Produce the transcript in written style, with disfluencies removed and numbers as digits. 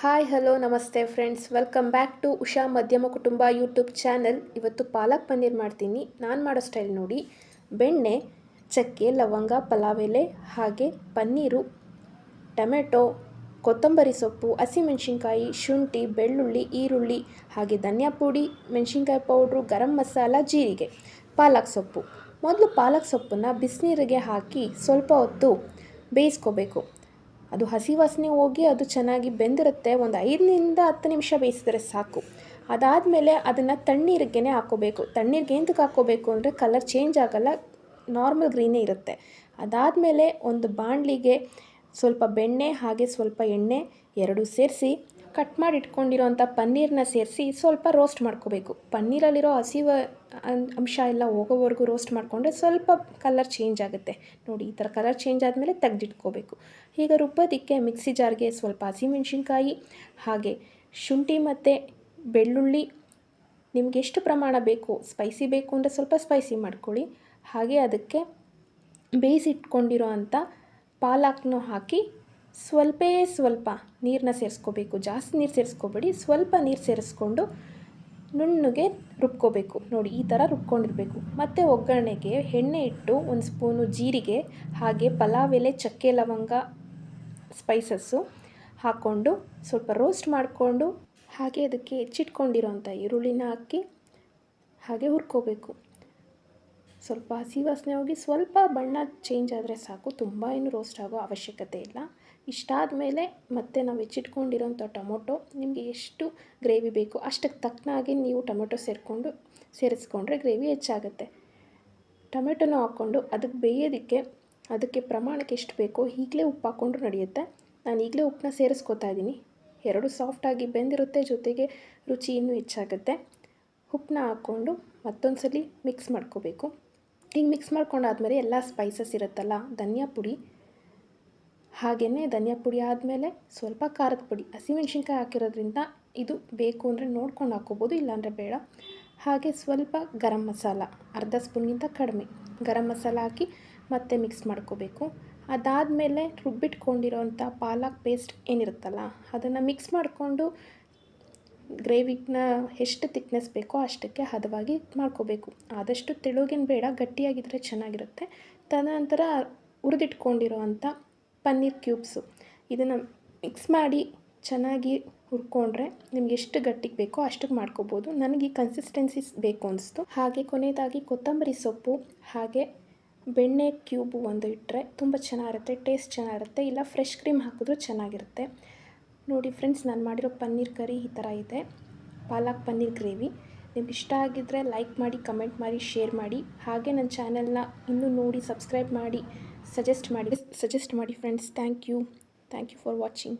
Hi hello ನಮಸ್ತೆ friends, welcome back to Usha Madhyama Kutumba YouTube channel. ಇವತ್ತು ಪಾಲಕ್ ಪನ್ನೀರ್ ಮಾಡ್ತೀನಿ. ನಾನು ಮಾಡೋ ಸ್ಟೈಲ್ ನೋಡಿ. ಬೆಣ್ಣೆ, ಚಕ್ಕೆ, ಲವಂಗ, ಪಲಾವ್ ಎಲೆ, ಹಾಗೆ ಪನ್ನೀರು, ಟೊಮೆಟೊ, ಕೊತ್ತಂಬರಿ ಸೊಪ್ಪು, ಹಸಿಮೆಣಸಿನ್ಕಾಯಿ, ಶುಂಠಿ, ಬೆಳ್ಳುಳ್ಳಿ, ಈರುಳ್ಳಿ, ಹಾಗೆ ಧನಿಯಾ ಪುಡಿ, ಮೆಣಸಿನ್ಕಾಯಿ ಪೌಡ್ರು, ಗರಂ ಮಸಾಲ, ಜೀರಿಗೆ, ಪಾಲಕ್ ಸೊಪ್ಪು. ಮೊದಲು ಪಾಲಕ್ ಸೊಪ್ಪನ್ನು ಬಿಸಿನೀರಿಗೆ ಹಾಕಿ ಸ್ವಲ್ಪ ಹೊತ್ತು ಬೇಯಿಸ್ಕೋಬೇಕು. ಅದು ಹಸಿ ವಾಸನೆ ಹೋಗಿ ಅದು ಚೆನ್ನಾಗಿ ಬೆಂದಿರುತ್ತೆ. ಒಂದು 5ರಿಂದ 10 ನಿಮಿಷ ಬೇಯಿಸಿದ್ರೆ ಸಾಕು. ಅದಾದಮೇಲೆ ಅದನ್ನು ತಣ್ಣೀರಿಗೆ ಹಾಕ್ಕೋಬೇಕು. ತಣ್ಣೀರಿಗೆ ಎಂತಕ್ಕೆ ಹಾಕ್ಕೋಬೇಕು ಅಂದರೆ ಕಲರ್ ಚೇಂಜ್ ಆಗೋಲ್ಲ, ನಾರ್ಮಲ್ ಗ್ರೀನೇ ಇರುತ್ತೆ. ಅದಾದಮೇಲೆ ಒಂದು ಬಾಣಲಿಗೆ ಸ್ವಲ್ಪ ಬೆಣ್ಣೆ ಹಾಗೆ ಸ್ವಲ್ಪ ಎಣ್ಣೆ ಎರಡೂ ಸೇರಿಸಿ ಕಟ್ ಮಾಡಿ ಇಟ್ಕೊಂಡಿರೋಂಥ ಪನ್ನೀರನ್ನ ಸೇರಿಸಿ ಸ್ವಲ್ಪ ರೋಸ್ಟ್ ಮಾಡ್ಕೋಬೇಕು. ಪನ್ನೀರಲ್ಲಿರೋ ಅಂಶ ಎಲ್ಲ ಹೋಗೋವರೆಗೂ ರೋಸ್ಟ್ ಮಾಡಿಕೊಂಡ್ರೆ ಸ್ವಲ್ಪ ಕಲರ್ ಚೇಂಜ್ ಆಗುತ್ತೆ. ನೋಡಿ, ಈ ಥರ ಕಲರ್ ಚೇಂಜ್ ಆದಮೇಲೆ ತೆಗೆದಿಟ್ಕೋಬೇಕು. ಈಗ ರುಬ್ಬೋದಕ್ಕೆ ಮಿಕ್ಸಿ ಜಾರ್ಗೆ ಸ್ವಲ್ಪ ಹಸಿಮೆಣಸಿನ್ಕಾಯಿ ಹಾಗೆ ಶುಂಠಿ ಮತ್ತು ಬೆಳ್ಳುಳ್ಳಿ, ನಿಮ್ಗೆ ಎಷ್ಟು ಪ್ರಮಾಣ ಬೇಕು, ಸ್ಪೈಸಿ ಬೇಕು ಅಂದರೆ ಸ್ವಲ್ಪ ಸ್ಪೈಸಿ ಮಾಡ್ಕೊಳ್ಳಿ. ಹಾಗೆ ಅದಕ್ಕೆ ಬೇಯಿಸಿಟ್ಕೊಂಡಿರೋ ಅಂಥ ಪಾಲಕ್ನೂ ಹಾಕಿ ಸ್ವಲ್ಪ ನೀರನ್ನ ಸೇರಿಸ್ಕೋಬೇಕು. ಜಾಸ್ತಿ ನೀರು ಸೇರಿಸ್ಕೋಬೇಡಿ, ಸ್ವಲ್ಪ ನೀರು ಸೇರಿಸ್ಕೊಂಡು ನುಣ್ಣಗೆ ರುಬ್ಕೋಬೇಕು. ನೋಡಿ, ಈ ಥರ ರುಬ್ಕೊಂಡಿರಬೇಕು. ಮತ್ತು ಒಗ್ಗರಣೆಗೆ ಎಣ್ಣೆ ಇಟ್ಟು 1 ಸ್ಪೂನು ಜೀರಿಗೆ ಹಾಗೆ ಪಲಾವ್ ಎಲೆ, ಚಕ್ಕೆ, ಲವಂಗ, ಸ್ಪೈಸಸ್ಸು ಹಾಕ್ಕೊಂಡು ಸ್ವಲ್ಪ ರೋಸ್ಟ್ ಮಾಡಿಕೊಂಡು ಹಾಗೆ ಅದಕ್ಕೆ ಹೆಚ್ಚಿಟ್ಕೊಂಡಿರೋಂಥ ಈರುಳ್ಳಿನ ಹಾಕಿ ಹಾಗೆ ಹುರ್ಕೋಬೇಕು. ಸ್ವಲ್ಪ ಹಸಿ ವಾಸನೆ ಹೋಗಿ ಸ್ವಲ್ಪ ಬಣ್ಣ ಚೇಂಜ್ ಆದರೆ ಸಾಕು, ತುಂಬ ಏನು ರೋಸ್ಟ್ ಆಗೋ ಅವಶ್ಯಕತೆ ಇಲ್ಲ. ಇಷ್ಟಾದ ಮೇಲೆ ಮತ್ತೆ ನಾವು ಹೆಚ್ಚಿಟ್ಕೊಂಡಿರೋಂಥ ಟೊಮೊಟೊ, ನಿಮಗೆ ಎಷ್ಟು ಗ್ರೇವಿ ಬೇಕು ಅಷ್ಟಕ್ಕೆ ತಕ್ಕನಾಗಿ ನೀವು ಟೊಮೊಟೊ ಸೇರಿಸ್ಕೊಂಡ್ರೆ ಗ್ರೇವಿ ಹೆಚ್ಚಾಗುತ್ತೆ. ಟೊಮೆಟೊನ ಹಾಕ್ಕೊಂಡು ಅದಕ್ಕೆ ಬೇಯೋದಕ್ಕೆ ಅದಕ್ಕೆ ಪ್ರಮಾಣಕ್ಕೆ ಎಷ್ಟು ಬೇಕೋ ಈಗಲೇ ಉಪ್ಪು ಹಾಕ್ಕೊಂಡ್ರು ನಡೆಯುತ್ತೆ. ನಾನು ಈಗಲೇ ಉಪ್ಪನ್ನ ಸೇರಿಸ್ಕೊತಾ ಇದ್ದೀನಿ. ಎರಡು ಸಾಫ್ಟಾಗಿ ಬೆಂದಿರುತ್ತೆ, ಜೊತೆಗೆ ರುಚಿ ಇನ್ನೂ ಹೆಚ್ಚಾಗುತ್ತೆ. ಉಪ್ಪನ್ನ ಹಾಕ್ಕೊಂಡು ಮತ್ತೊಂದು ಸಲ ಮಿಕ್ಸ್ ಮಾಡ್ಕೋಬೇಕು. ಈಗ ಮಿಕ್ಸ್ ಮಾಡ್ಕೊಂಡಾದ್ಮೇಲೆ ಎಲ್ಲ ಸ್ಪೈಸಸ್ ಇರುತ್ತಲ್ಲ, ಧನಿಯಾ ಪುಡಿ, ಹಾಗೆಯೇ ಧನಿಯಾ ಪುಡಿ ಆದಮೇಲೆ ಸ್ವಲ್ಪ ಖಾರದ ಪುಡಿ, ಹಸಿಮೆಣ್ಸಿನ್ಕಾಯಿ ಹಾಕಿರೋದ್ರಿಂದ ಇದು ಬೇಕು ಅಂದರೆ ನೋಡ್ಕೊಂಡು ಹಾಕ್ಕೋಬೋದು, ಇಲ್ಲಾಂದರೆ ಬೇಡ. ಹಾಗೆ ಸ್ವಲ್ಪ ಗರಂ ಮಸಾಲ, ಅರ್ಧ ಸ್ಪೂನ್ಗಿಂತ ಕಡಿಮೆ ಗರಂ ಮಸಾಲ ಹಾಕಿ ಮತ್ತೆ ಮಿಕ್ಸ್ ಮಾಡ್ಕೋಬೇಕು. ಅದಾದಮೇಲೆ ರುಬ್ಬಿಟ್ಕೊಂಡಿರೋಂಥ ಪಾಲಕ್ ಪೇಸ್ಟ್ ಏನಿರುತ್ತಲ್ಲ ಅದನ್ನು ಮಿಕ್ಸ್ ಮಾಡಿಕೊಂಡು ಗ್ರೇವಿನ ಎಷ್ಟು ತಿಕ್ನೆಸ್ ಬೇಕೋ ಅಷ್ಟಕ್ಕೆ ಹದವಾಗಿ ಮಾಡ್ಕೋಬೇಕು. ಆದಷ್ಟು ತೆಳುಗೇನು ಬೇಡ, ಗಟ್ಟಿಯಾಗಿದ್ದರೆ ಚೆನ್ನಾಗಿರುತ್ತೆ. ತದನಂತರ ಹುರಿದಿಟ್ಕೊಂಡಿರೋ ಅಂಥ ಪನ್ನೀರ್ ಕ್ಯೂಬ್ಸು, ಇದನ್ನು ಮಿಕ್ಸ್ ಮಾಡಿ ಚೆನ್ನಾಗಿ ಹುರ್ಕೊಂಡ್ರೆ ನಿಮ್ಗೆ ಎಷ್ಟು ಗಟ್ಟಿಗೆ ಬೇಕೋ ಅಷ್ಟಕ್ಕೆ ಮಾಡ್ಕೋಬೋದು. ನನಗೆ ಕನ್ಸಿಸ್ಟೆನ್ಸಿಸ್ ಬೇಕು ಅನಿಸ್ತು. ಹಾಗೆ ಕೊನೆಯದಾಗಿ ಕೊತ್ತಂಬರಿ ಸೊಪ್ಪು ಹಾಗೆ ಬೆಣ್ಣೆ ಕ್ಯೂಬು ಒಂದು ಇಟ್ಟರೆ ತುಂಬ ಚೆನ್ನಾಗಿರುತ್ತೆ, ಟೇಸ್ಟ್ ಚೆನ್ನಾಗಿರುತ್ತೆ. ಇಲ್ಲ ಫ್ರೆಶ್ ಕ್ರೀಮ್ ಹಾಕಿದ್ರೂ ಚೆನ್ನಾಗಿರುತ್ತೆ. ನೋಡಿ ಫ್ರೆಂಡ್ಸ್, ನಾನು ಮಾಡಿರೋ ಪನ್ನೀರ್ ಕರಿ ಈ ಥರ ಇದೆ, ಪಾಲಕ್ ಪನ್ನೀರ್ ಗ್ರೇವಿ. ನಿಮ್ಗೆ ಇಷ್ಟ ಆಗಿದ್ದರೆ ಲೈಕ್ ಮಾಡಿ, ಕಮೆಂಟ್ ಮಾಡಿ, ಶೇರ್ ಮಾಡಿ. ಹಾಗೆ ನನ್ನ ಚಾನೆಲ್ನ ಇನ್ನೂ ನೋಡಿ ಸಬ್ಸ್ಕ್ರೈಬ್ ಮಾಡಿ, ಸಜೆಸ್ಟ್ ಮಾಡಿ friends. Thank you for watching.